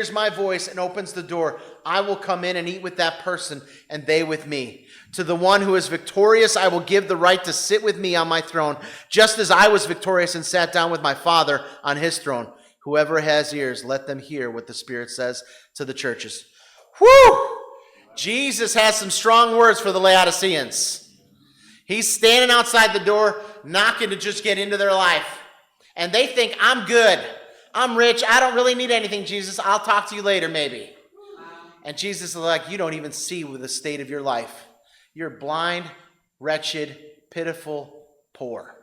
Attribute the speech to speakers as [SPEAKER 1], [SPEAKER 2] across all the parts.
[SPEAKER 1] hears my voice and opens the door, I will come in and eat with that person and they with me. To the one who is victorious, I will give the right to sit with me on my throne, just as I was victorious and sat down with my Father on his throne. Whoever has ears, let them hear what the Spirit says to the churches. Whew! Jesus has some strong words for the Laodiceans. He's standing outside the door, knocking to just get into their life. And they think, I'm good. I'm rich. I don't really need anything, Jesus. I'll talk to you later, maybe. And Jesus is like, you don't even see the state of your life. You're blind, wretched, pitiful, poor,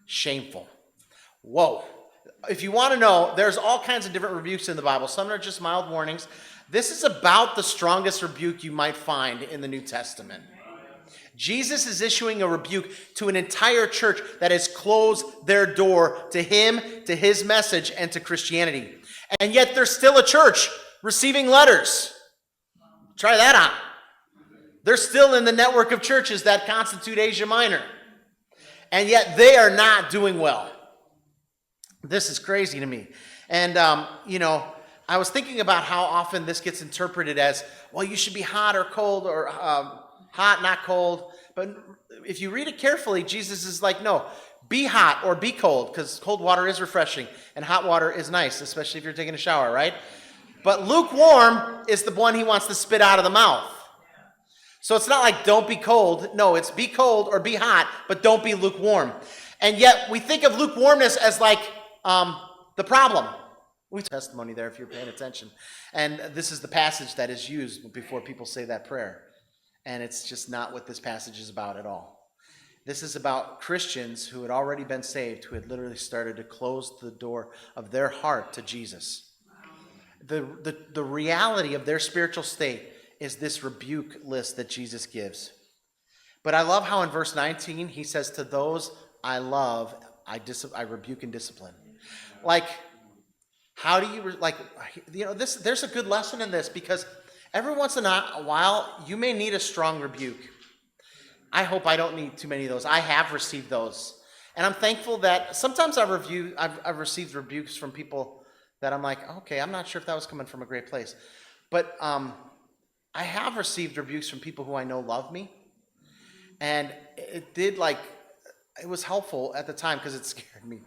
[SPEAKER 1] shameful. Whoa. If you want to know, there's all kinds of different rebukes in the Bible. Some are just mild warnings. This is about the strongest rebuke you might find in the New Testament. Jesus is issuing a rebuke to an entire church that has closed their door to him, to his message, and to Christianity. And yet there's still a church receiving letters. Try that on. They're still in the network of churches that constitute Asia Minor. And yet they are not doing well. This is crazy to me. And, I was thinking about how often this gets interpreted as, well, you should be hot or cold, or hot, not cold. But if you read it carefully, Jesus is like, no, be hot or be cold, because cold water is refreshing and hot water is nice, especially if you're taking a shower, right? But lukewarm is the one he wants to spit out of the mouth. So it's not like don't be cold. No, it's be cold or be hot, but don't be lukewarm. And yet we think of lukewarmness as like the problem. We have testimony there if you're paying attention. And this is the passage that is used before people say that prayer. And it's just not what this passage is about at all. This is about Christians who had already been saved, who had literally started to close the door of their heart to Jesus. The reality of their spiritual state is this rebuke list that Jesus gives. But I love how in verse 19 he says, to those I love, I rebuke and discipline. Like, how do you, there's a good lesson in this, because every once in a while, you may need a strong rebuke. I hope I don't need too many of those. I have received those. And I'm thankful that sometimes I've received rebukes from people that I'm like, okay, I'm not sure if that was coming from a great place. But I have received rebukes from people who I know love me. And it was helpful at the time because it scared me.